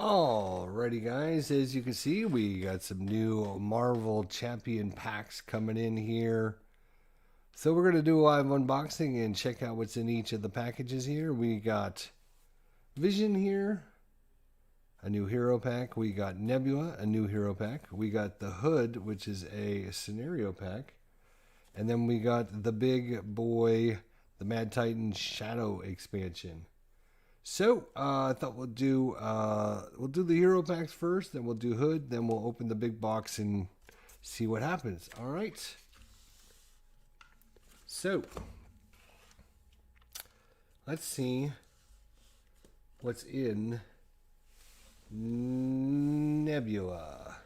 Alrighty guys, as you can see, we got some new Marvel Champion packs coming in here. So we're going to do a live unboxing and check out what's in each of the packages here. We got Vision here, a new hero pack. We got Nebula, a new hero pack. We got the Hood, which is a scenario pack. And then we got the big boy, the Mad Titan Shadow expansion. So I thought we'll do the hero packs first, then we'll do Hood, then we'll open the big box and see what happens. All right. So let's see what's in Nebula.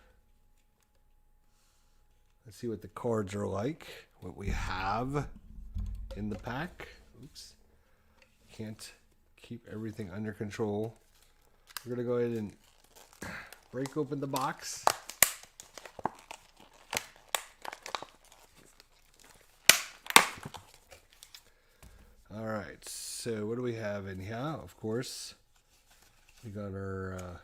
Let's see what the cards are like, what we have in the pack. Oops, can't keep everything under control. We're going to go ahead and break open the box. All right, so what do we have in here? Of course, we got our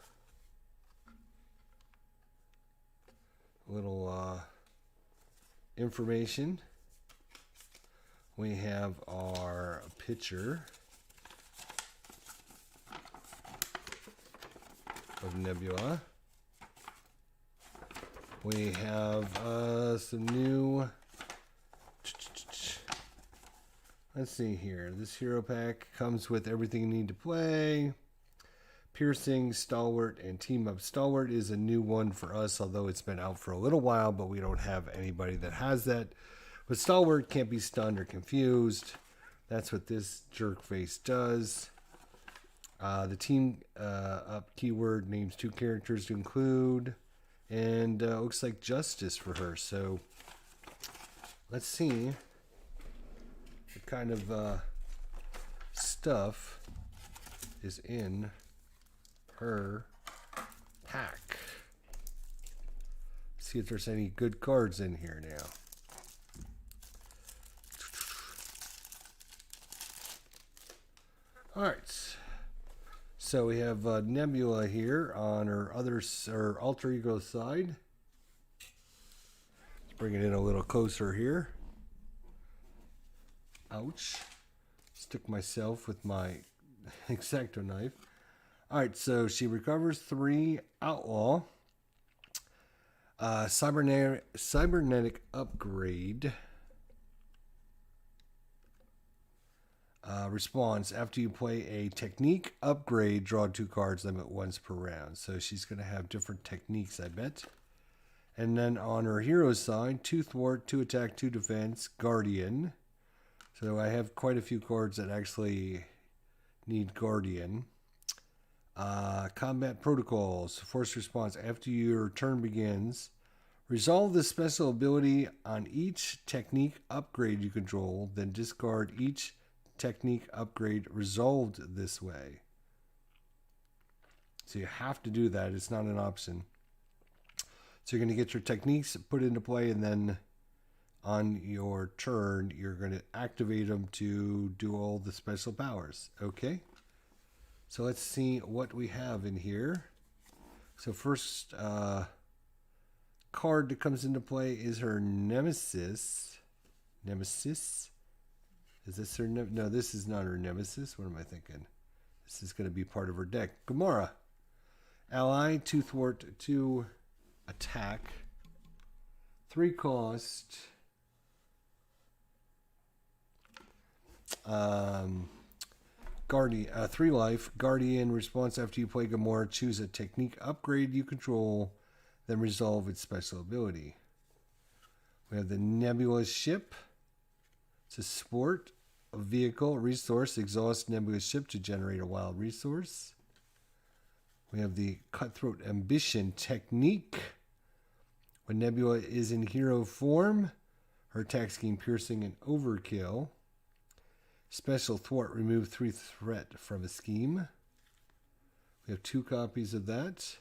little information. We have our picture of Nebula. We have some new, let's see here. This hero pack comes with everything you need to play. Piercing, Stalwart, and Team Up. Stalwart is a new one for us, although it's been out for a little while, but we don't have anybody that has that. But Stalwart can't be stunned or confused. That's what this jerk face does. The Team Up keyword names 2 characters to include, and looks like Justice for her. So let's see what kind of stuff is in her pack. See if there's any good cards in here now. All right. So we have Nebula here on her alter ego side. Let's bring it in a little closer here. Ouch. Stuck myself with my X-Acto knife. Alright, so she recovers 3 outlaw. Cybernetic upgrade. Response: after you play a technique upgrade, draw 2 cards, limit once per round. So she's going to have different techniques, I bet. And then on her hero side, 2 thwart, 2 attack, 2 defense, guardian. So I have quite a few cards that actually need guardian. Combat protocols: force response. After your turn begins, resolve the special ability on each technique upgrade you control, then discard each technique upgrade resolved this way. So you have to do that. It's not an option. So you're going to get your techniques put into play, and then on your turn you're going to activate them to do all the special powers. Okay, so let's see what we have in here. So first card that comes into play is her Nemesis. Is this her? No, this is not her Nemesis. What am I thinking? This is going to be part of her deck. Gamora. Ally, 2 thwart, 2 attack, 3 cost. Guardian, 3 life. Guardian response: after you play Gamora, choose a technique upgrade you control, then resolve its special ability. We have the Nebula Ship. It's a sport, a vehicle, resource. Exhaust Nebula Ship to generate a wild resource. We have the Cutthroat Ambition technique. When Nebula is in hero form, her attack scheme: piercing and overkill. Special thwart: remove 3 threat from a scheme. We have 2 copies of that.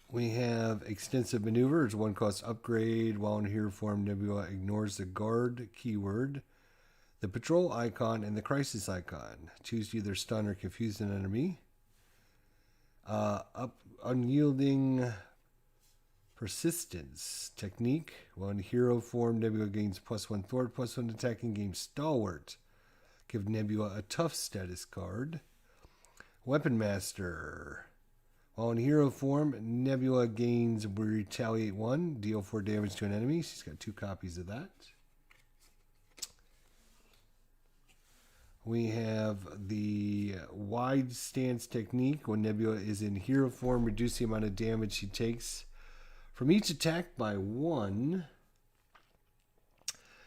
We have extensive maneuvers, 1 cost upgrade. While in hero form, Nebula ignores the guard keyword, the patrol icon, and the crisis icon. Choose to either stun or confuse an enemy. Unyielding Persistence technique. While in hero form, Nebula gains +1 thwart, +1 attack, and gains stalwart. Give Nebula a tough status card. Weapon Master. While in hero form, Nebula gains Retaliate 1, deal 4 damage to an enemy. She's got 2 copies of that. We have the Wide Stance technique. When Nebula is in hero form, reduce the amount of damage she takes from each attack by 1.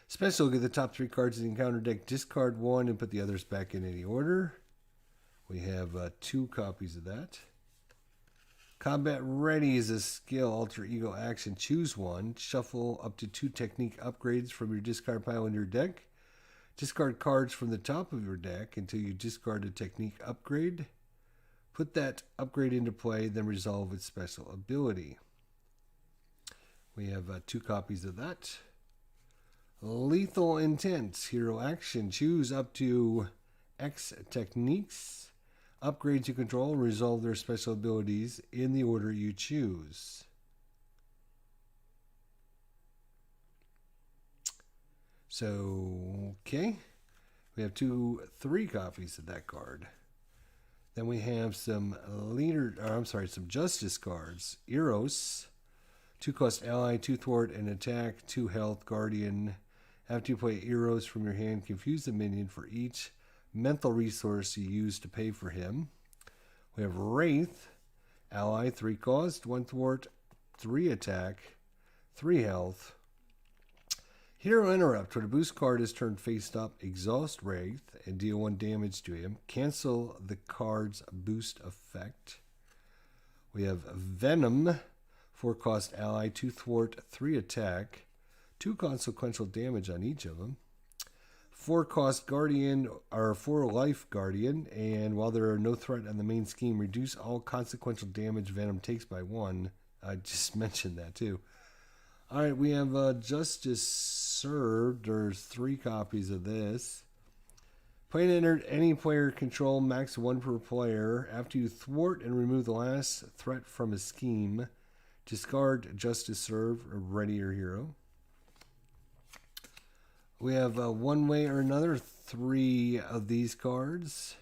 Special, get the top 3 cards in the encounter deck, discard 1, and put the others back in any order. We have 2 copies of that. Combat Ready is a skill, alter ego action. Choose 1. Shuffle up to 2 technique upgrades from your discard pile in your deck. Discard cards from the top of your deck until you discard a technique upgrade. Put that upgrade into play, then resolve its special ability. We have 2 copies of that. Lethal Intent, hero action. Choose up to X techniques. Upgrade to control and resolve their special abilities in the order you choose. So, okay. We have 3 copies of that card. Then we have some some Justice cards. Eros. 2 cost ally, 2 thwart, and attack, 2 health, guardian. After you play Eros from your hand, confuse the minion for each mental resource you use to pay for him. We have Wraith. Ally, 3 cost, 1 thwart, 3 attack, 3 health. Hero Interrupt. When a boost card is turned face up, exhaust Wraith and deal 1 damage to him. Cancel the card's boost effect. We have Venom. 4 cost ally, 2 thwart, 3 attack, 2 consequential damage on each of them. 4 cost guardian, or 4 life guardian, and while there are no threat on the main scheme, reduce all consequential damage Venom takes by 1. I just mentioned that too. Alright, we have Justice Served. There's 3 copies of this. Player entered any player control, max 1 per player. After you thwart and remove the last threat from a scheme, discard Justice Served, or ready your hero. We have one way or another 3 of these cards.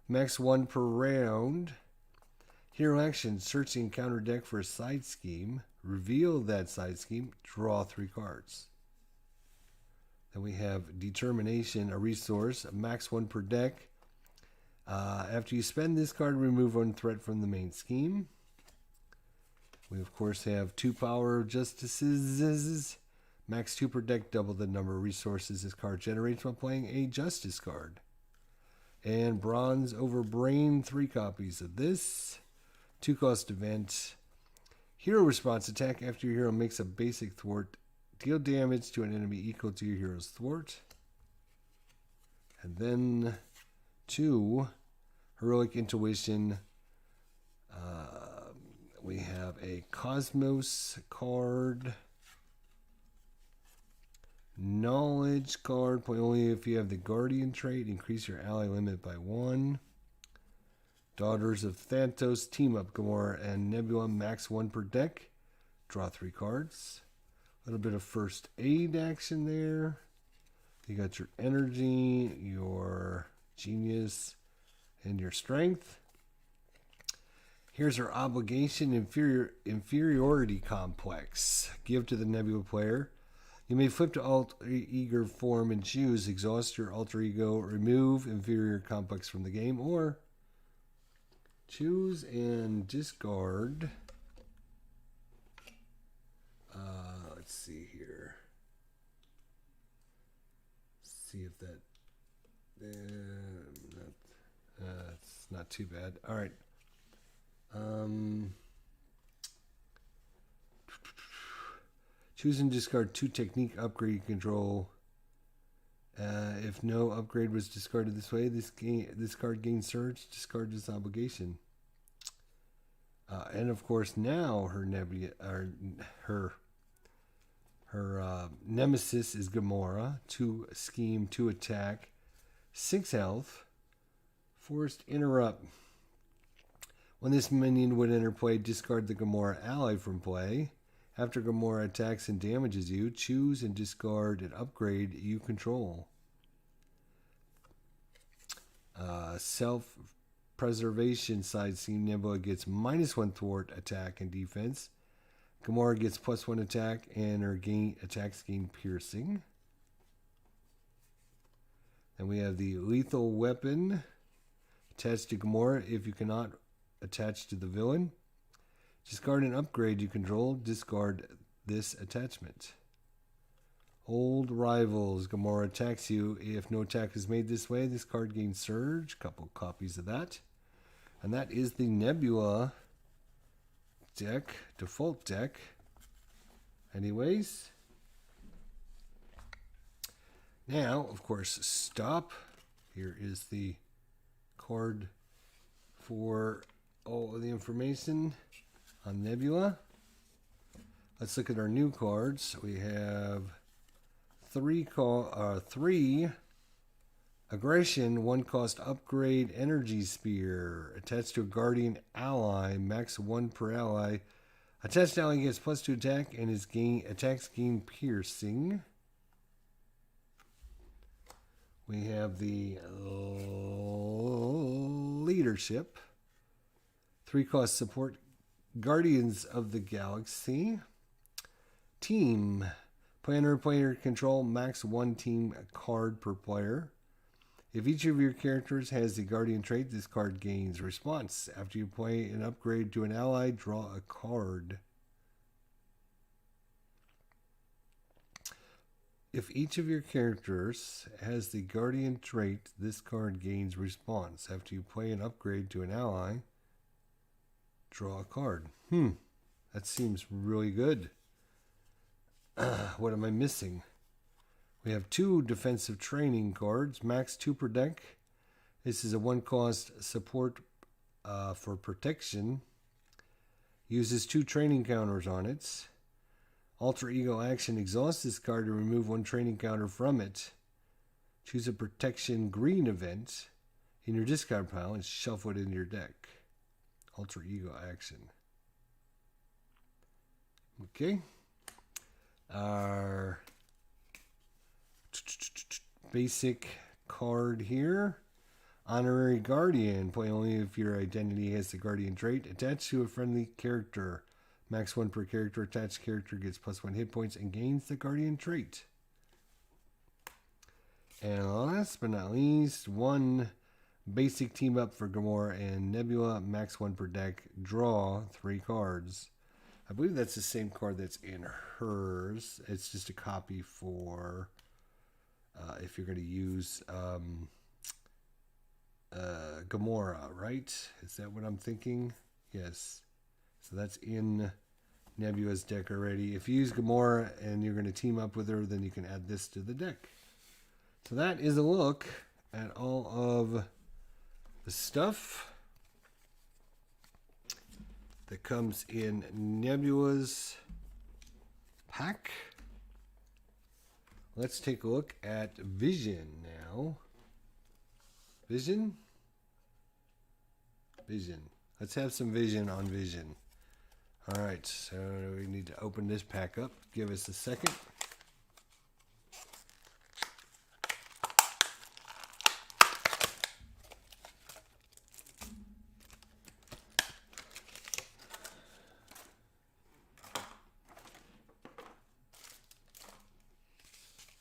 Max 1 per round. Hero action, search the encounter deck for a side scheme. Reveal that side scheme. Draw 3 cards. Then we have Determination, a resource. Max 1 per deck. After you spend this card, remove 1 threat from the main scheme. We, of course, have 2 Power Justices. Max 2 per deck, double the number of resources this card generates while playing a Justice card. And Bronze over Brain, 3 copies of this. 2 cost event. Hero response attack. After your hero makes a basic thwart, deal damage to an enemy equal to your hero's thwart. And then 2 Heroic Intuition. We have a Cosmos card. Knowledge card. Play only if you have the Guardian trait. Increase your ally limit by 1. Daughters of Thanatos. Team up Gamora and Nebula. Max 1 per deck. Draw 3 cards. A little bit of first aid action there. You got your energy, your genius, and your strength. Here's our obligation, inferiority complex. Give to the Nebula player. You may flip to alter ego form and choose exhaust your alter ego, remove inferior complex from the game, or choose and discard. Let's see here. See if that. It's not too bad. All right. Choose and discard 2 technique upgrade control. If no upgrade was discarded this way, this card gains surge. Discard this obligation. And of course, now her nemesis is Gamora. 2 scheme, 2 attack, 6 health. Forced interrupt. When this minion would enter play, discard the Gamora ally from play. After Gamora attacks and damages you, choose and discard an upgrade you control. Self-preservation side scene. Nebula gets -1 thwart attack and defense. Gamora gets +1 attack and her attacks gain piercing. And we have the lethal weapon attached to Gamora if you cannot attach to the villain. Discard an upgrade you control. Discard this attachment. Old Rivals. Gamora attacks you. If no attack is made this way, this card gains Surge. Couple copies of that. And that is the Nebula deck. Default deck. Anyways. Now, of course, stop. Here is the card for all of the information on Nebula. Let's look at our new cards. We have three aggression, 1 cost upgrade, energy spear attached to a guardian ally, max 1 per ally. Attached ally gets +2 attack and his attacks gain piercing. We have the leadership, 3 cost support, Guardians of the Galaxy. Team. Player control, max 1 team card per player. If each of your characters has the Guardian trait, this card gains response. After you play an upgrade to an ally, draw a card. If each of your characters has the Guardian trait, this card gains response. After you play an upgrade to an ally, draw a card. That seems really good. What am I missing? We have 2 defensive training cards, max 2 per deck. This is a 1 cost support for protection. Uses 2 training counters on it. Alter Ego action, exhaust this card to remove 1 training counter from it. Choose a protection green event in your discard pile and shuffle it into your deck. Alter Ego action. Okay. Our basic card here. Honorary Guardian. Play only if your identity has the Guardian trait. Attached to a friendly character. Max 1 per character. Attached character gets +1 hit points and gains the Guardian trait. And last but not least, 1 basic team up for Gamora and Nebula. Max 1 per deck. Draw 3 cards. I believe that's the same card that's in hers. It's just a copy for if you're going to use Gamora, right? Is that what I'm thinking? Yes. So that's in Nebula's deck already. If you use Gamora and you're going to team up with her, then you can add this to the deck. So that is a look at all of the stuff that comes in Nebula's pack. Let's take a look at Vision now. Vision. Let's have some Vision on Vision. All right, so we need to open this pack up. Give us a second.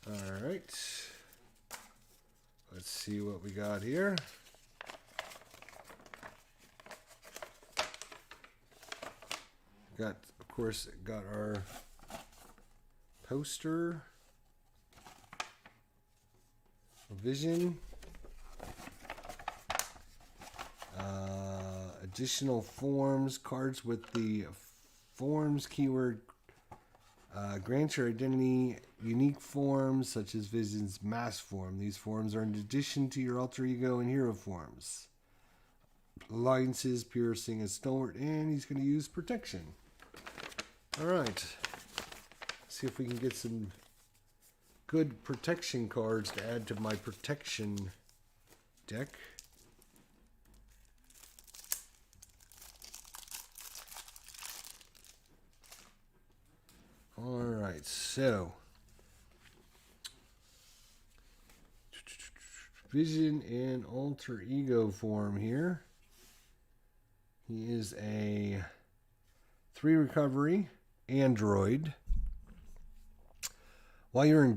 All right, let's see what we got here. Of course, got our poster, Vision, additional forms, cards with the forms keyword. Grant your identity unique forms such as Vision's mass form. These forms are in addition to your alter ego and hero forms. Alliances, piercing, and stalwart, and he's going to use protection. All right. See if we can get some good protection cards to add to my protection deck. Alright, so Vision and alter ego form here. He is a 3 recovery android. While you're in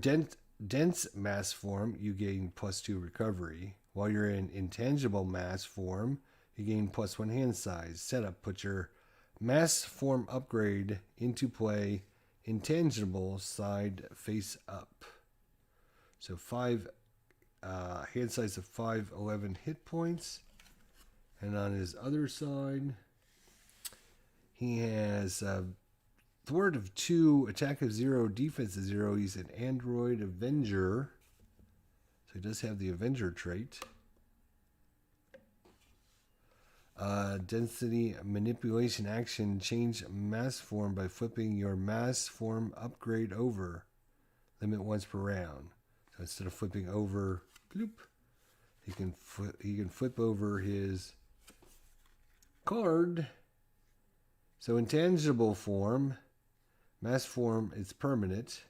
dense mass form, you gain +2 recovery. While you're in intangible mass form, you gain +1 hand size. Setup: put your mass form upgrade into play, intangible side face up. So 5 hand size of 5, 11 hit points. And on his other side, he has thwart of 2, attack of 0, defense of 0. He's an android Avenger. So he does have the Avenger trait. Density manipulation action: change mass form by flipping your mass form upgrade over. Limit once per round. So instead of flipping over, bloop, he can flip over his card. So intangible form, mass form is permanent.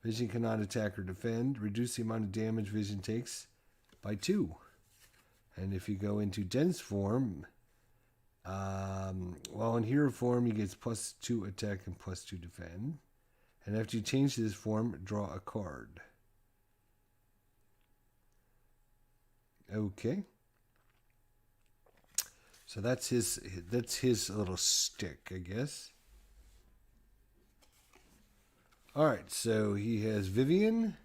Vision cannot attack or defend. Reduce the amount of damage Vision takes by 2. And if you go into dense form, while in hero form, he gets +2 attack and +2 defend. And after you change this form, draw a card. Okay. So that's his little stick, I guess. All right, so he has Vivian,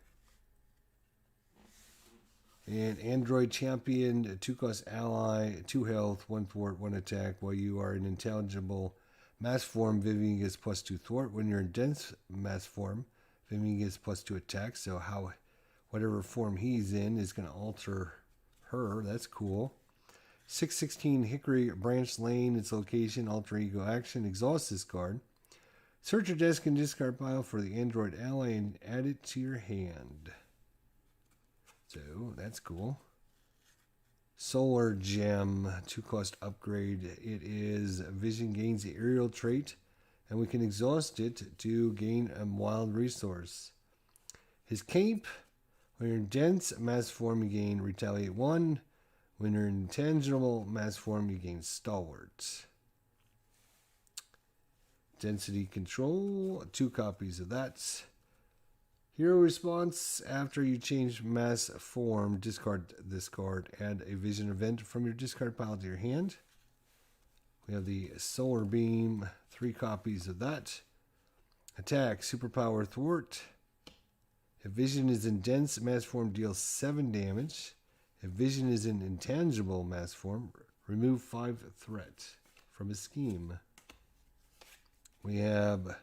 an android champion, a 2-cost ally, 2 health, 1 thwart, 1 attack. While you are in intelligible mass form, Vivian gets +2 thwart. When you're in dense mass form, Vivian gets +2 attack. So whatever form he's in is going to alter her. That's cool. 616 Hickory Branch Lane, its location, alter ego action. Exhaust this card. Search your desk and discard pile for the android ally and add it to your hand. So that's cool. Solar Gem, 2-cost upgrade. It is Vision gains the aerial trait, and we can exhaust it to gain a wild resource. His cape: when you're in dense mass form, you gain retaliate 1. When you're in intangible mass form, you gain stalwart. Density control, 2 copies of that. Hero response: after you change mass form, discard this card. Add a Vision event from your discard pile to your hand. We have the Solar Beam, 3 copies of that. Attack: superpower thwart. If Vision is in dense mass form, deals 7 damage. If Vision is in intangible mass form, remove 5 threat from his scheme. We have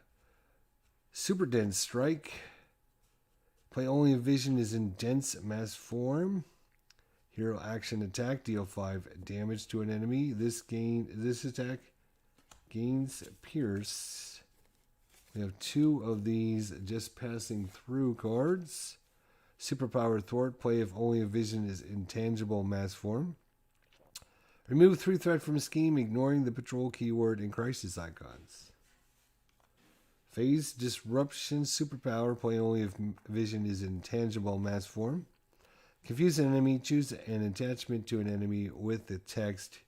Super Dense Strike. Play only if Vision is in dense mass form. Hero action attack: deal 5 damage to an enemy. This attack gains Pierce. We have 2 of these just passing through cards. Superpower thwart: play if only a Vision is intangible mass form. Remove 3 threat from scheme, ignoring the patrol keyword and crisis icons. Phase disruption superpower: play only if Vision is intangible mass form. Confuse an enemy, choose an attachment to an enemy with the text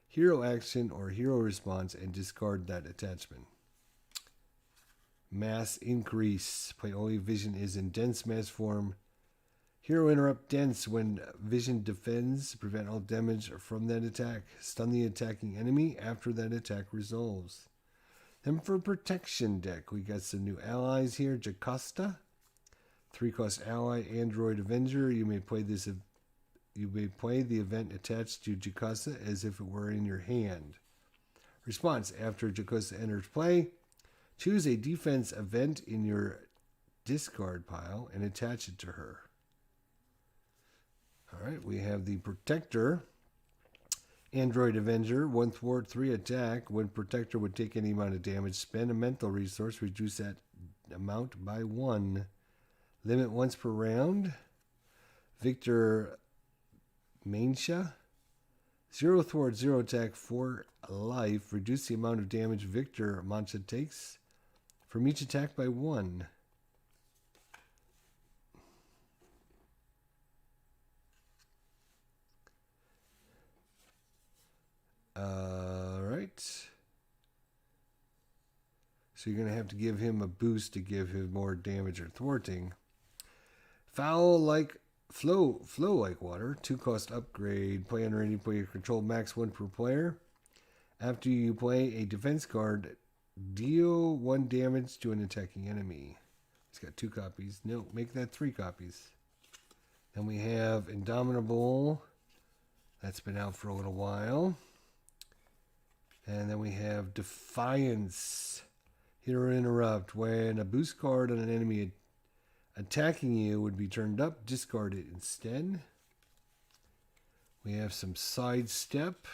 hero action or hero response and discard that attachment. Mass increase: play only if Vision is in dense mass form. Hero interrupt dense: when Vision defends, prevent all damage from that attack. Stun the attacking enemy after that attack resolves. Then for protection deck, we got some new allies here. Jocasta, 3-cost ally, android Avenger. You may play the event attached to Jocasta as if it were in your hand. Response: after Jocasta enters play, choose a defense event in your discard pile and attach it to her. All right, we have the Protector, android Avenger, 1 thwart, 3 attack. When Protector would take any amount of damage, spend a mental resource, reduce that amount by 1. Limit once per round. Victor Mainsha, 0 thwart, 0 attack, 4 life. Reduce the amount of damage Victor Mancha takes from each attack by 1. Alright. So you're going to have to give him a boost to give him more damage or thwarting. Flow like water. 2 cost upgrade. Play under any player control, max 1 per player. After you play a defense card, deal 1 damage to an attacking enemy. He's got 2 copies. No, make that 3 copies. Then we have Indomitable. That's been out for a little while. And then we have Defiance. Hit or interrupt. When a boost card on an enemy attacking you would be turned up, discard it instead. We have some Sidestep.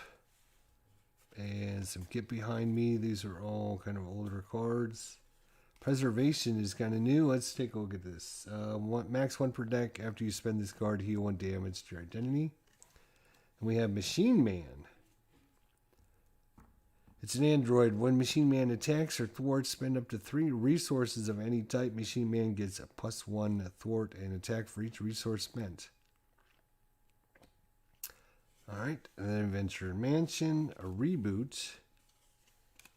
And some Get Behind Me. These are all kind of older cards. Preservation is kind of new. Let's take a look at this. Max 1 per deck. After you spend this card, heal 1 damage to your identity. And we have Machine Man. It's an android. When Machine Man attacks or thwarts, spend up to 3 resources of any type. Machine Man gets a +1 thwart and attack for each resource spent. Alright, and then Adventure Mansion, a Reboot.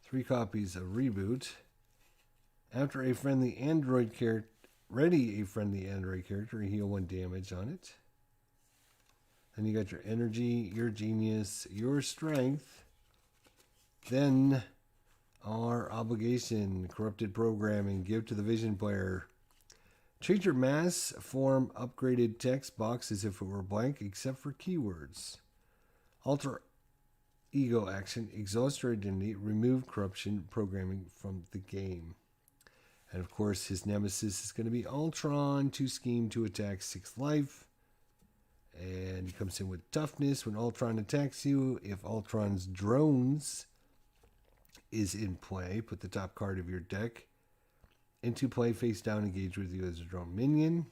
3 copies of Reboot. After a friendly android character, ready a friendly android character, heal 1 damage on it. Then you got your energy, your genius, your strength. Then our obligation, corrupted programming, give to the vision player. Treat your mass form upgraded text box as if it were blank, except for keywords. Alter ego action, exhaust your identity, remove corruption programming from the game. And of course, his nemesis is going to be Ultron, 2 scheme, 2 attack, 6 life. And he comes in with toughness. When Ultron attacks you, if Ultron's drones is in play, put the top card of your deck into play face down, engage with you as a drone minion.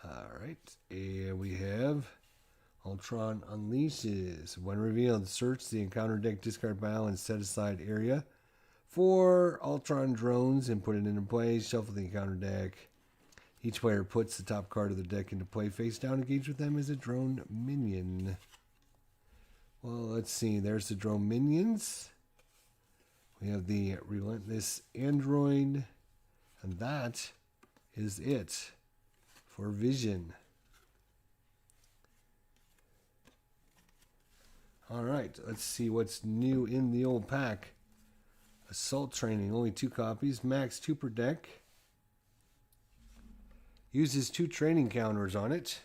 Alright, and we have Ultron Unleashes. When revealed, search the encounter deck, discard pile, and set aside area for Ultron drones and put it into play. Shuffle the encounter deck. Each player puts the top card of the deck into play face down, engage with them as a drone minion. Well, let's see. There's the drone minions. We have the Relentless Android. And that is it for Vision. Alright, let's see what's new in the old pack. Assault Training, only 2 copies. Max 2 per deck. Uses 2 training counters on it.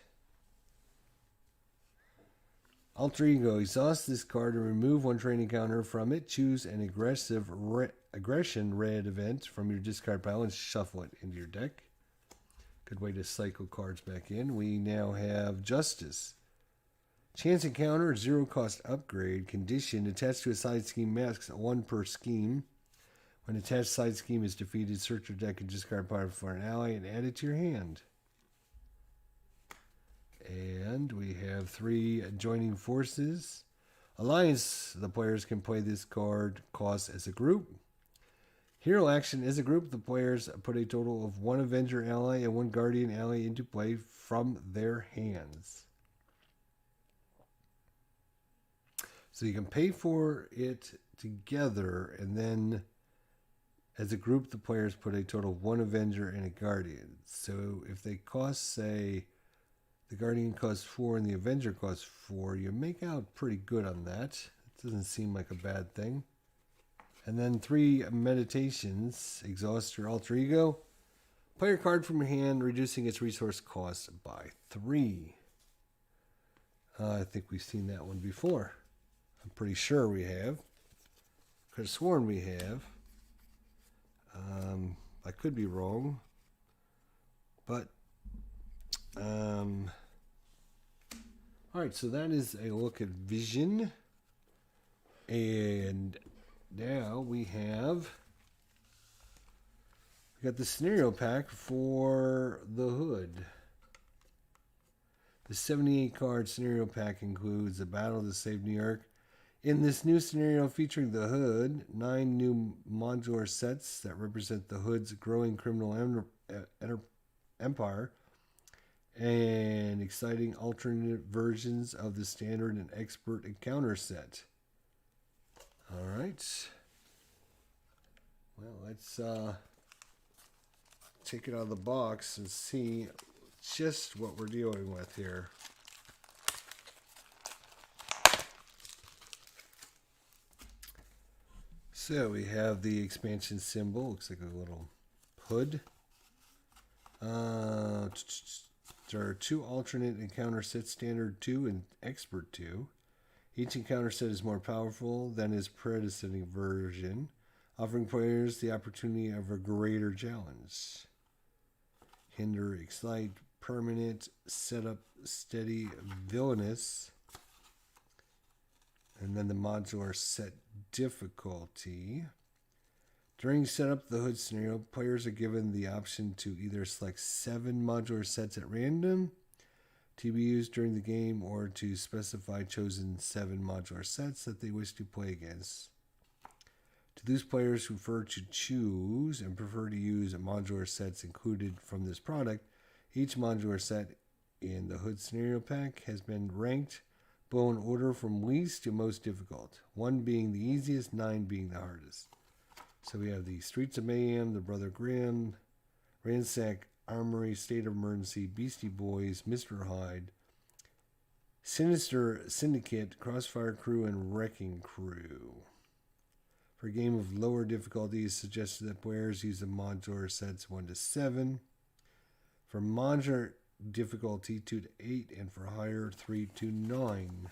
Alter Ego, exhaust this card and remove 1 training counter from it. Choose an aggression red event from your discard pile and shuffle it into your deck. Good way to cycle cards back in. We now have Justice. Chance encounter, 0 cost upgrade. Condition, attached to a side scheme, max 1 per scheme. When attached side scheme is defeated, search your deck and discard part for an ally and add it to your hand. And we have 3 joining forces. Alliance, the players can play this card cost as a group. Hero action, as a group, the players put a total of 1 Avenger ally and 1 Guardian ally into play from their hands. So you can pay for it together, and then as a group, the players put a total of 1 Avenger and a Guardian. So if they cost, say, the Guardian costs 4 and the Avenger costs 4, you make out pretty good on that. It doesn't seem like a bad thing. And then 3 Meditations. Exhaust your Alter Ego. Play a card from your hand, reducing its resource cost by 3. I think we've seen that one before. I'm pretty sure we have. Could have sworn we have. I could be wrong. But, alright, so that is a look at Vision. And now we got the scenario pack for the Hood. The 78 card scenario pack includes the Battle to Save New York, In this new scenario featuring the Hood, 9 new modular sets that represent the Hood's growing criminal empire, and exciting alternate versions of the standard and expert encounter set. All right. Well, let's take it out of the box and see just what we're dealing with here. So we have the expansion symbol. Looks like a little hood. There are 2 alternate encounter sets, Standard 2 and Expert 2. Each encounter set is more powerful than its predecessor version, offering players the opportunity of a greater challenge. Hinder, Excite, Permanent, Setup, Steady, Villainous. And then the modular set difficulty. During setup of the Hood scenario, players are given the option to either select 7 modular sets at random to be used during the game, or to specify chosen 7 modular sets that they wish to play against. To those players who prefer to choose and prefer to use modular sets included from this product, each modular set in the Hood scenario pack has been ranked below in order from least to most difficult, 1 being the easiest, 9 being the hardest. So we have the Streets of Mayhem, the Brother Grimm, Ransack, Armory, State of Emergency, Beastie Boys, Mr. Hyde, Sinister Syndicate, Crossfire Crew, and Wrecking Crew. For a game of lower difficulty, it's suggested that players use the modular sets 1 to 7. For modular difficulty 2 to 8, and for higher 3 to 9.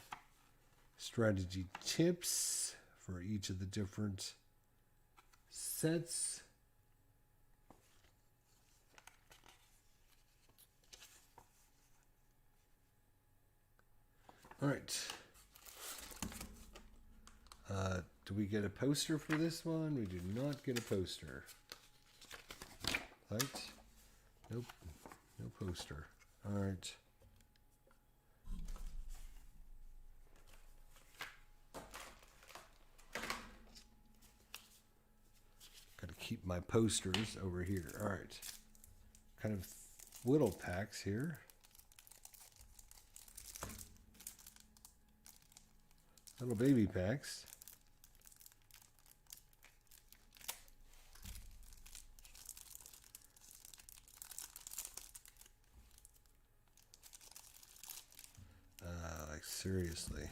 Strategy tips for each of the different sets. All right. Do we get a poster for this one? We do not get a poster. Right? Nope. No poster. All right. Got to keep my posters over here. All right. Kind of little packs here. Little baby packs. Like seriously.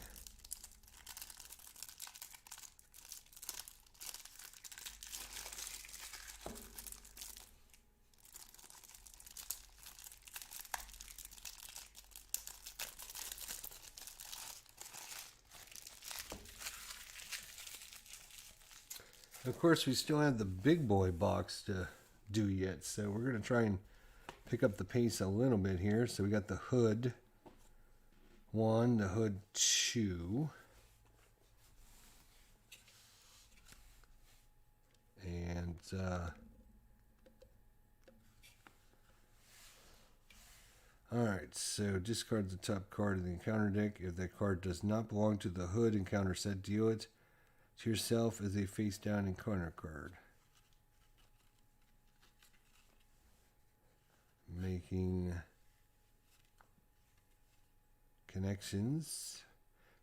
Of course, we still have the big boy box to do yet, so we're going to try and pick up the pace a little bit here. So we got the Hood 1, the Hood 2, and alright, so discard the top card of the encounter deck. If that card does not belong to the Hood encounter set, deal it to yourself as a face down encounter card. Making connections.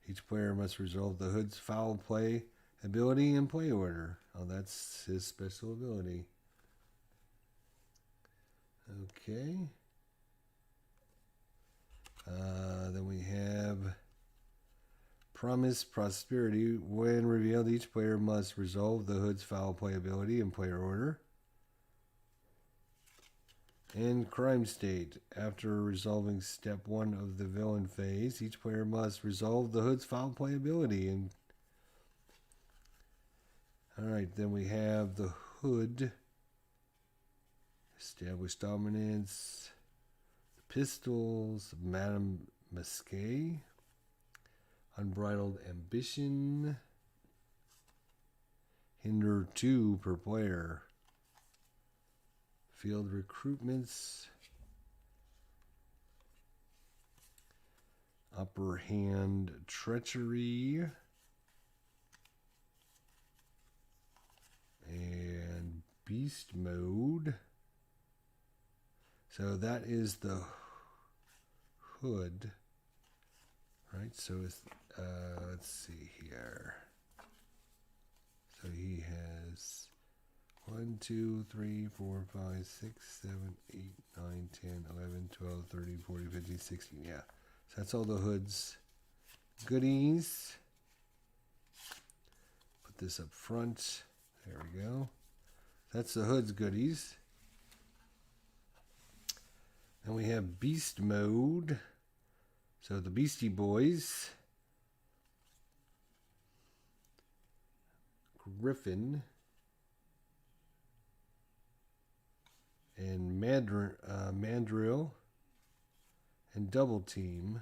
Each player must resolve the Hood's foul play ability and play order. Oh, that's his special ability. Okay. Then we have Promise Prosperity. When revealed, each player must resolve the Hood's foul play ability and player order. And Crime State. After resolving step 1 of the villain phase, each player must resolve the Hood's foul play ability. And alright, then we have the Hood. Establish Dominance. The Pistols. Madame Masquet. Unbridled Ambition. Hinder 2 per player. Field Recruitments. Upper Hand Treachery. beast mode. So that is the hood. Right, so it's, let's see here. So he has 1, 2, 3, 4, 5, 6, 7, 8, 9, 10, 11, 12, 13, 14, 15, 16. Yeah. So that's all the hood's goodies. Put this up front. There we go. That's the hood's goodies. Then we have beast mode. So the Beastie Boys. Griffin. And Mandrill. And Double Team.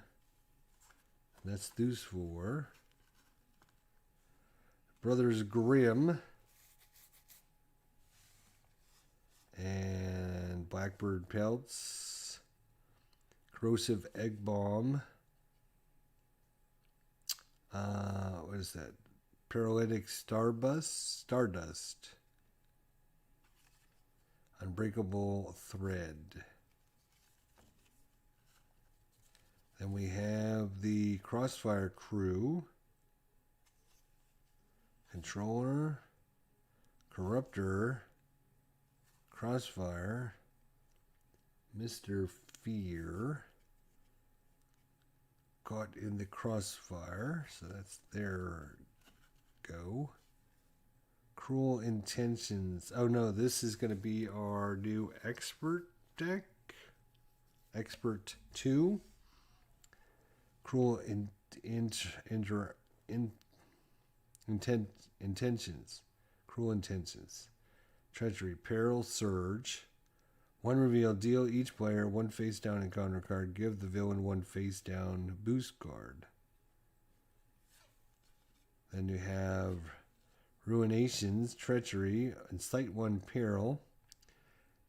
That's those four. Brothers Grimm. And Blackbird Pelts. Corrosive Egg Bomb. What is that? Paralytic Stardust. Unbreakable Thread. Then we have the Crossfire Crew. Controller. Corruptor. Crossfire. Mr. Fear. Caught in the Crossfire. So that's their go. Cruel Intentions. Oh no, this is going to be our new Expert deck. Expert 2. Cruel Intentions. Cruel Intentions. Treachery. Peril Surge. One reveal. Deal each player one face down encounter card. Give the villain one face down boost card. Then you have Ruinations, Treachery, Incite 1 Peril.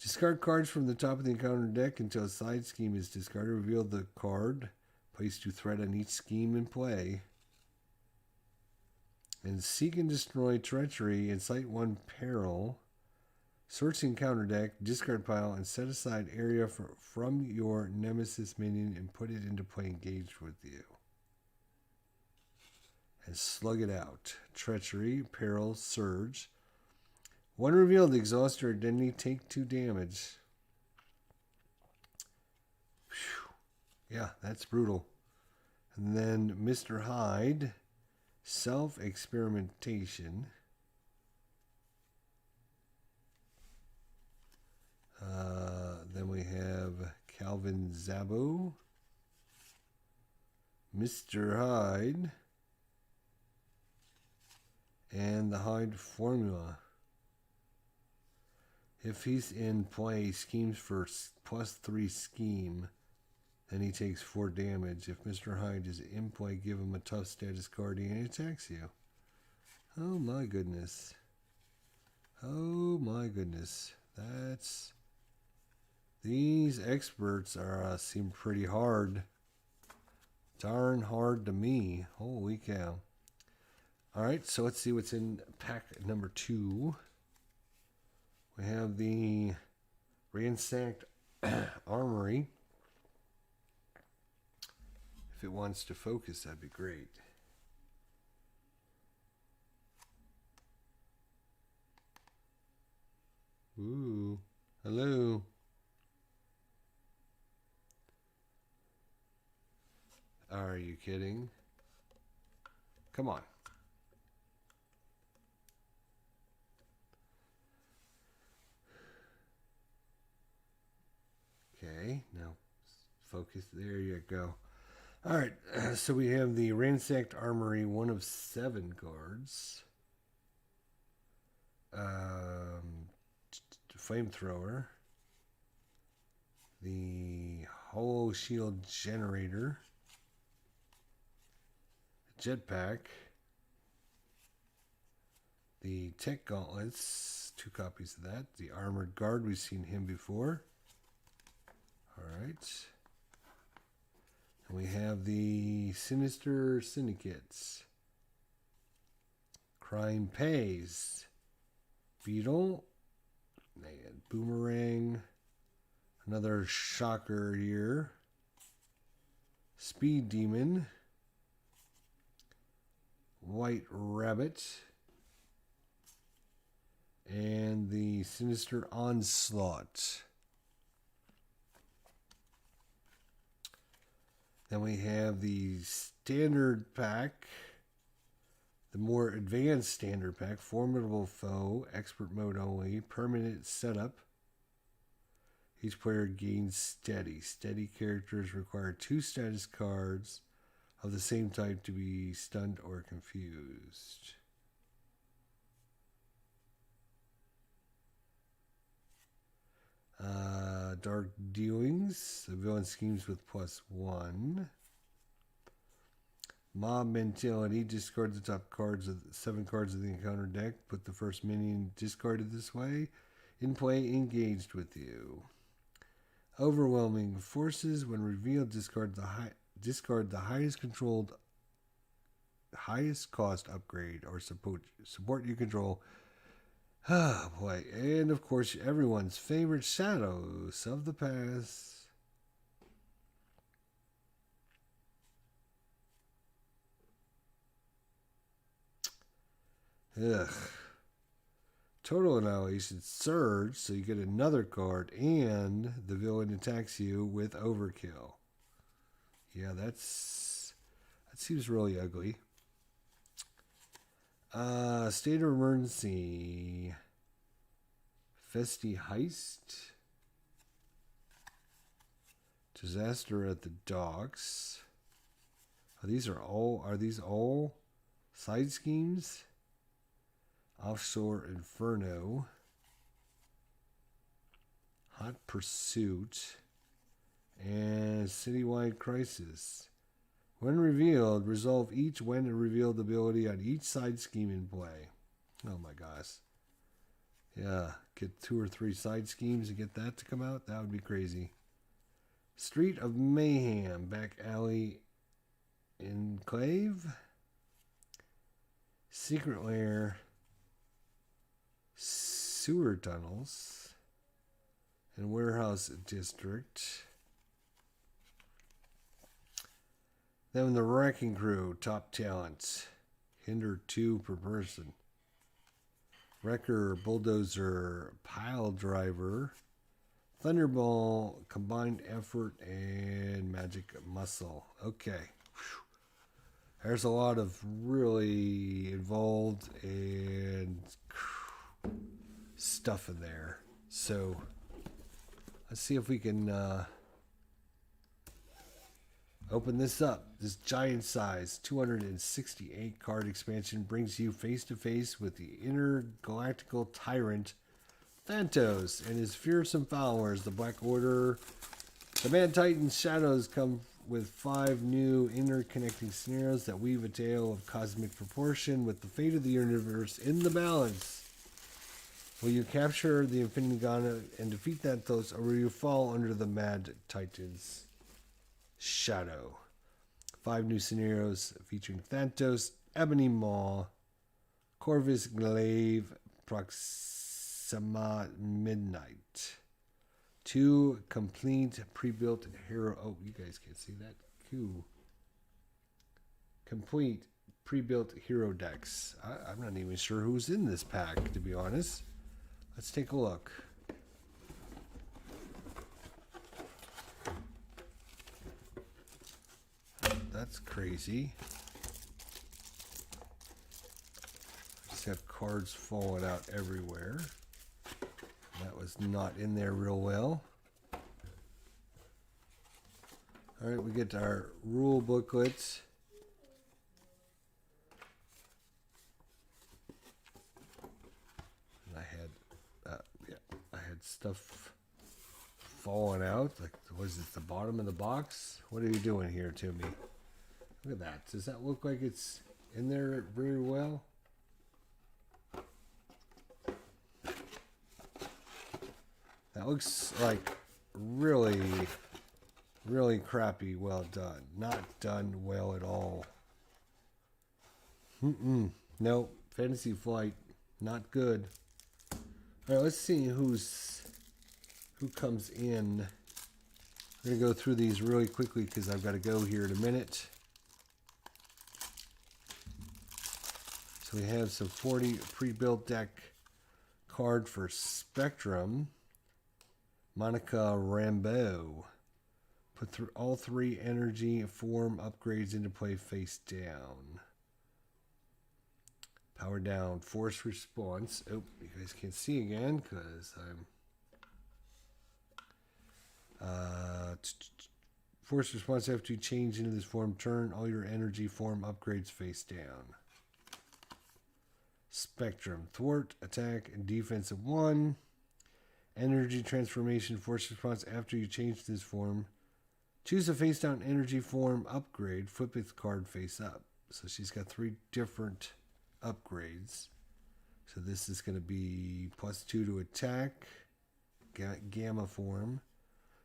Discard cards from the top of the encounter deck until a side scheme is discarded. Reveal the card. Place 2 threat on each scheme in play. And Seek and Destroy, Treachery, Incite 1 Peril. Search the encounter deck, discard pile, and set aside area from your Nemesis minion and put it into play engaged with you. And slug it out. Treachery, Peril, Surge. One revealed, exhaust your identity, take 2 damage. Whew. Yeah, that's brutal. And then Mr. Hyde, Self-Experimentation. Then we have Calvin Zabo, Mr. Hyde, and the Hyde Formula. If he's in play, schemes for +3 scheme, then he takes 4 damage. If Mr. Hyde is in play, give him a tough status card and he attacks you. Oh my goodness. Oh my goodness. These experts seem pretty hard. Darn hard to me. Holy cow. Alright, so let's see what's in pack number 2. We have the Ransacked Armory. If it wants to focus, that'd be great. Ooh, hello. Are you kidding? Come on. Okay, now focus. There you go. All right, so we have the Ransacked Armory, 1 of 7 cards. Flamethrower. The Hollow Shield Generator. Jetpack. The Tech Gauntlets, 2 copies of that. The Armored Guard, we've seen him before. Alright. And we have the Sinister Syndicates. Crime Pays. Beetle. And Boomerang. Another shocker here. Speed Demon. White Rabbit. And the Sinister Onslaught. Then we have the Standard Pack. The more advanced Standard Pack. Formidable Foe. Expert Mode only. Permanent setup. Each player gains Steady. Steady characters require 2 status cards of the same type to be stunned or confused. Dark Dealings. The villain schemes with +1. Mob Mentality. Discard the top cards of 7 cards of the encounter deck. Put the first minion discarded this way in play engaged with you. Overwhelming Forces. When revealed, discard the highest cost upgrade or support you control. Ah, boy. And of course, everyone's favorite, Shadows of the Past. Ugh. Total Annihilation. Surge, so you get another card, and the villain attacks you with Overkill. Yeah, that seems really ugly. State of Emergency. Festi Heist. Disaster at the Docks. Are these all side schemes? Offshore Inferno. Hot Pursuit. And Citywide Crisis. When revealed, resolve each when revealed ability on each side scheme in play. Oh my gosh. Yeah, get 2 or 3 side schemes and get that to come out? That would be crazy. Street of Mayhem. Back Alley Enclave. Secret Lair. Sewer Tunnels. And Warehouse District. Then the Wrecking Crew, top talent. Hinder 2 per person. Wrecker, Bulldozer, Pile Driver, Thunderball, Combined Effort, and Magic Muscle. Okay. Whew. There's a lot of really involved and stuff in there. So let's see if we can open this up. This giant size 268 card expansion brings you face to face with the intergalactical tyrant Thantos and his fearsome followers, the Black Order. The Mad Titan's shadows come with 5 new interconnecting scenarios that weave a tale of cosmic proportion with the fate of the universe in the balance. Will you capture the Infinity Gauntlet and defeat Thantos, or will you fall under the Mad Titan's shadow? 5 new scenarios featuring Thantos, Ebony Maw, Corvus Glaive, Proxima Midnight. 2 complete pre-built hero. Oh, you guys can't see that. Cool. Complete pre-built hero decks. I'm not even sure who's in this pack, to be honest. Let's take a look. That's crazy. Just have cards falling out everywhere. That was not in there real well. All right, we get our rule booklets. And I had stuff falling out. Like, was it the bottom of the box? What are you doing here to me? Look at that. Does that look like it's in there very well? That looks like really, really crappy well done. Not done well at all. Nope. Fantasy Flight, not good. All right, let's see who comes in. We're going to go through these really quickly because I've got to go here in a minute. So we have some 40 pre-built deck card for Spectrum. Monica Rambeau. Put all 3 energy form upgrades into play face down. Power down. Force response. Oh, you guys can't see again because I'm... force response after you change into this form. Turn all your energy form upgrades face down. Spectrum. Thwart, attack, and defense of 1. Energy transformation. Force response after you change this form. Choose a face down energy form upgrade. Flip its card face up. So she's got 3 different upgrades. So this is going to be +2 to attack. Gamma form.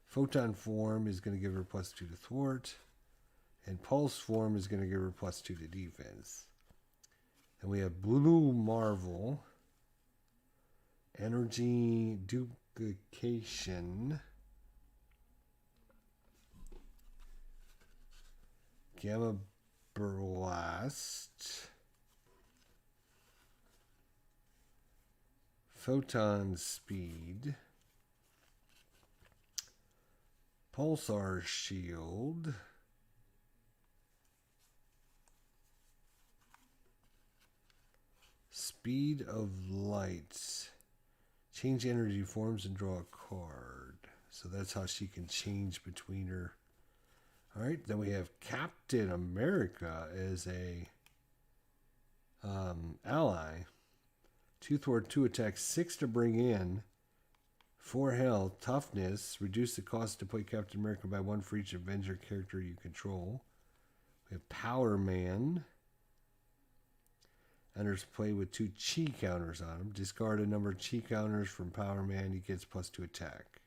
Photon form is going to give her +2 to thwart. And pulse form is going to give her +2 to defense. And we have Blue Marvel. Energy duplication. Gamma Blast. Photon Speed. Pulsar Shield. Speed of Light. Change energy forms and draw a card. So that's how she can change between her. Alright, then we have Captain America as a ally. 2 thwart, 2 attack, 6 to bring in. 4 health, toughness. Reduce the cost to play Captain America by 1 for each Avenger character you control. We have Power Man. Enters play with 2 chi counters on him. Discard a number of chi counters from Power Man. He gets +2 attack.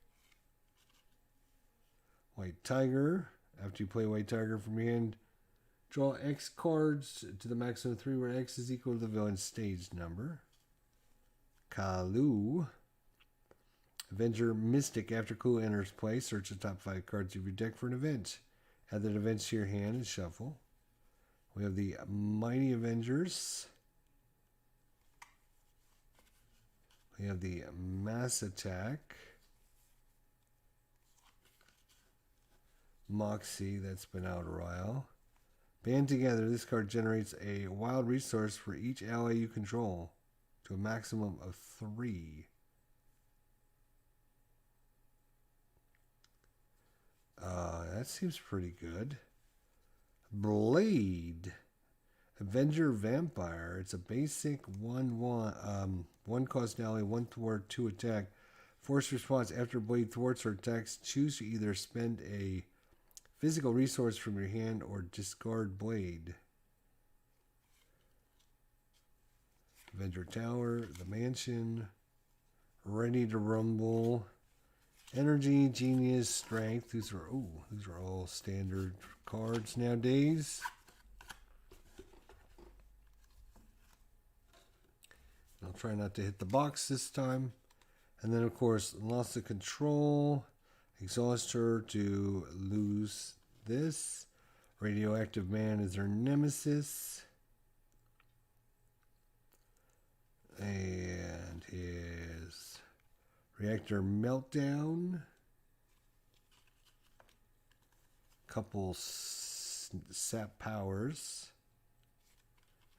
White Tiger. After you play White Tiger from your hand, draw X cards to the maximum of 3 where X is equal to the villain's stage number. Kalu. Avenger Mystic. After Kalu enters play, search the top 5 cards of your deck for an event. Add that event to your hand and shuffle. We have the Mighty Avengers. We have the Mass Attack. Moxie, that's been out a while. Band together, this card generates a wild resource for each ally you control to a maximum of 3. That seems pretty good. Blade. Avenger Vampire. It's a basic 1/1. 1 cost ally, 1 thwart, 2 attack. Force response after Blade thwarts or attacks. Choose to either spend a physical resource from your hand or discard Blade. Avenger Tower, the Mansion, Ready to Rumble, Energy, Genius, Strength. These are all standard cards nowadays. I'll try not to hit the box this time. And then, of course, Loss of Control. Exhaust her to lose this. Radioactive Man is her nemesis. And his Reactor Meltdown. Couple sap powers.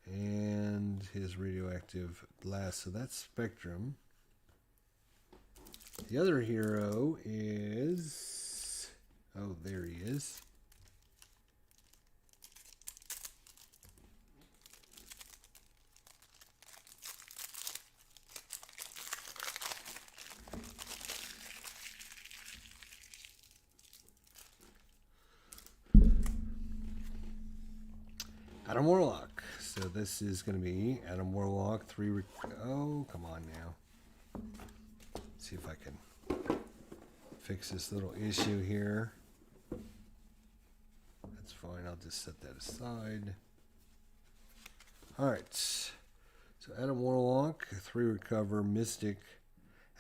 And his Radioactive Blast. So that's Spectrum. The other hero is... Oh, there he is. Adam Warlock. So this is going to be Adam Warlock 3. Oh, come on now. See if I can fix this little issue here. That's fine. I'll just set that aside. All right. So Adam Warlock, 3 recover, Mystic,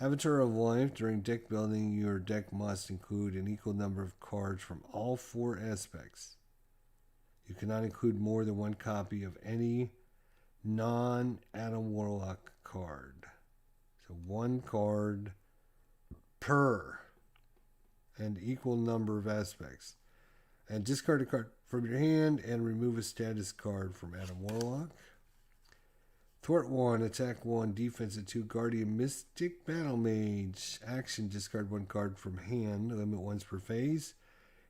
Avatar of Life. During deck building, your deck must include an equal number of cards from all 4 aspects. You cannot include more than 1 copy of any non-Adam Warlock card. So 1 card per and equal number of aspects. And discard a card from your hand and remove a status card from Adam Warlock. Thwart 1, attack 1, defense at 2, Guardian Mystic Battle Mage. Action, discard 1 card from hand, limit once per phase.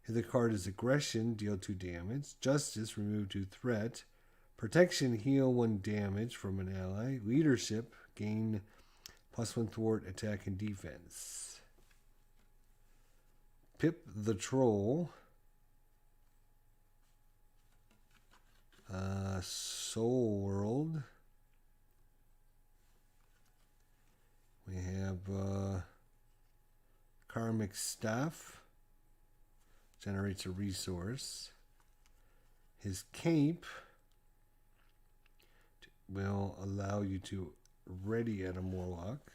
If the card is aggression, deal 2 damage. Justice, remove 2 threat. Protection, heal 1 damage from an ally. Leadership, gain +1 thwart, attack, and defense. Pip the Troll. Soul World. We have Karmic Staff. Generates a resource. His cape will allow you to ready Adam Warlock.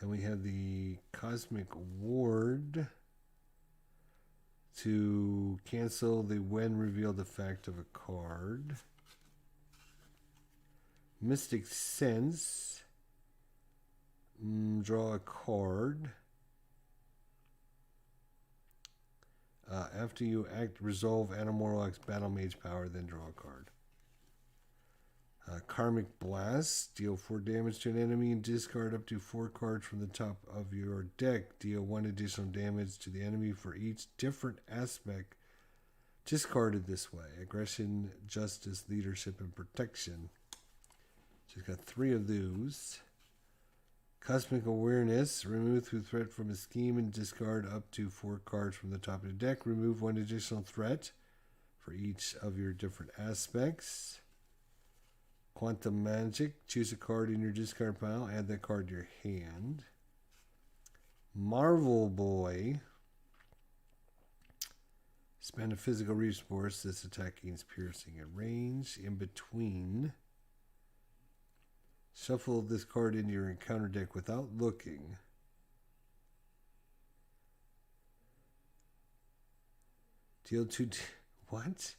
Then we have the Cosmic Ward to cancel the when revealed effect of a card. Mystic Sense. Draw a card. After you resolve Adam Warlock's Battle Mage power, then draw a card. Karmic Blast. Deal 4 damage to an enemy and discard up to 4 cards from the top of your deck. Deal 1 additional damage to the enemy for each different aspect discarded this way. Aggression, Justice, Leadership, and Protection. So it's got 3 of those. Cosmic Awareness. Remove 2 threat from a scheme and discard up to 4 cards from the top of the deck. Remove 1 additional threat for each of your different aspects. Quantum Magic. Choose a card in your discard pile. Add that card to your hand. Marvel Boy. Spend a physical resource. This attack gains piercing and range. In between. Shuffle this card into your encounter deck without looking. Deal 2... What?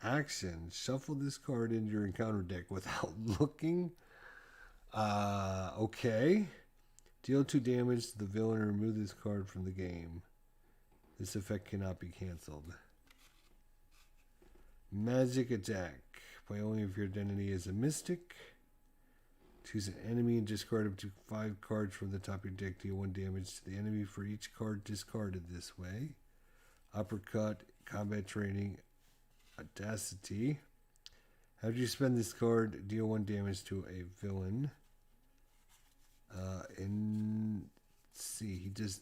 Action. Shuffle this card into your encounter deck without looking. Okay. Deal 2 damage to the villain and remove this card from the game. This effect cannot be canceled. Magic Attack. Play only if your identity is a mystic. Choose an enemy and discard up to 5 cards from the top of your deck. Deal 1 damage to the enemy for each card discarded this way. Uppercut. Combat Training. Audacity. After you spend this card, deal 1 damage to a villain. And let's see, he does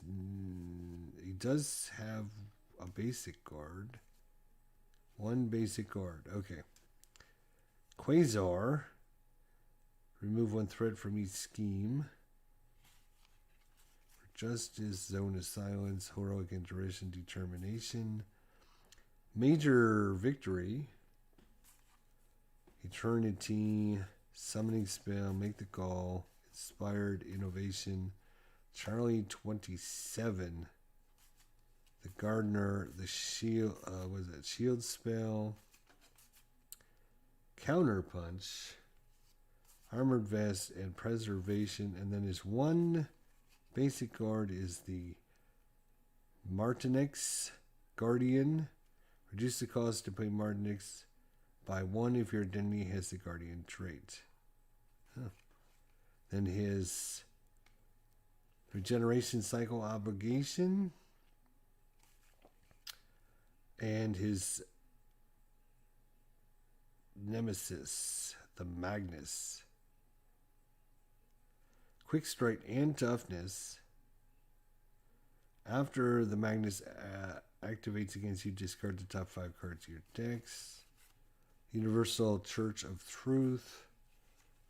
have a basic card. 1 basic card. Okay. Quasar. Remove 1 threat from each scheme. For Justice, Zone of Silence, Heroic Intuition, Determination. Major Victory. Eternity. Summoning Spell. Make the Call. Inspired Innovation. Charlie 27. The Gardener. The Shield. Was it Shield Spell? Counter Punch. Armored Vest and Preservation. And then his 1 basic card is the Martinix Guardian. Reduce the cost to play Martinix by 1 if your identity has the Guardian trait. Huh. Then his Regeneration Cycle Obligation. And his Nemesis, the Magnus. Quick Strike and Toughness. After the Magnus activates against you, discard the top 5 cards of your decks. Universal Church of Truth,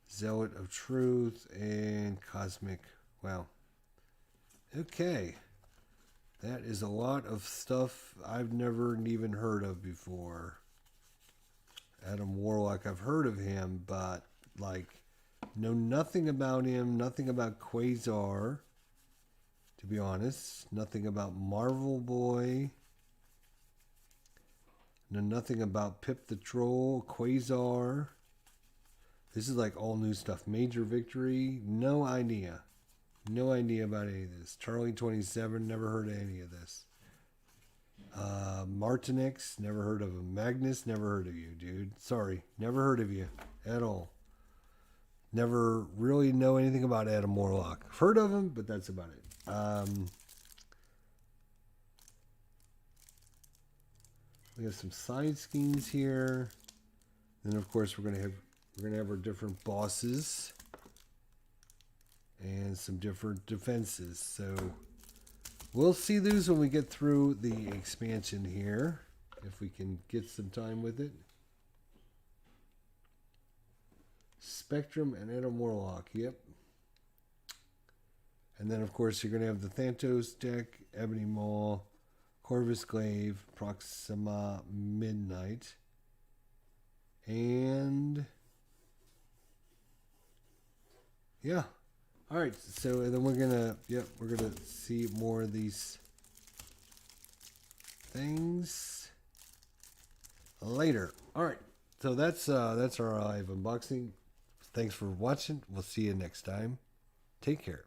Zealot of Truth, and Cosmic. Wow. Okay. That is a lot of stuff I've never even heard of before. Adam Warlock, I've heard of him, but like Know nothing about him, nothing about Quasar, to be honest. Nothing about Marvel Boy. Know nothing about Pip the Troll, Quasar. This is like all new stuff. Major Victory, no idea. No idea about any of this. Charlie 27, never heard of any of this. Martinix, never heard of him. Magnus, never heard of you, dude. Sorry, never heard of you at all. Never really know anything about Adam Warlock. Heard of him, but that's about it. We have some side schemes here. Then of course we're gonna have our different bosses and some different defenses. So we'll see those when we get through the expansion here, if we can get some time with it. Spectrum and Adam Warlock, yep. And then of course you're gonna have the Thantos deck, Ebony Maw, Corvus Glaive, Proxima Midnight, and yeah. All right, so then we're gonna see more of these things later. All right, so that's our live unboxing. Thanks for watching. We'll see you next time. Take care.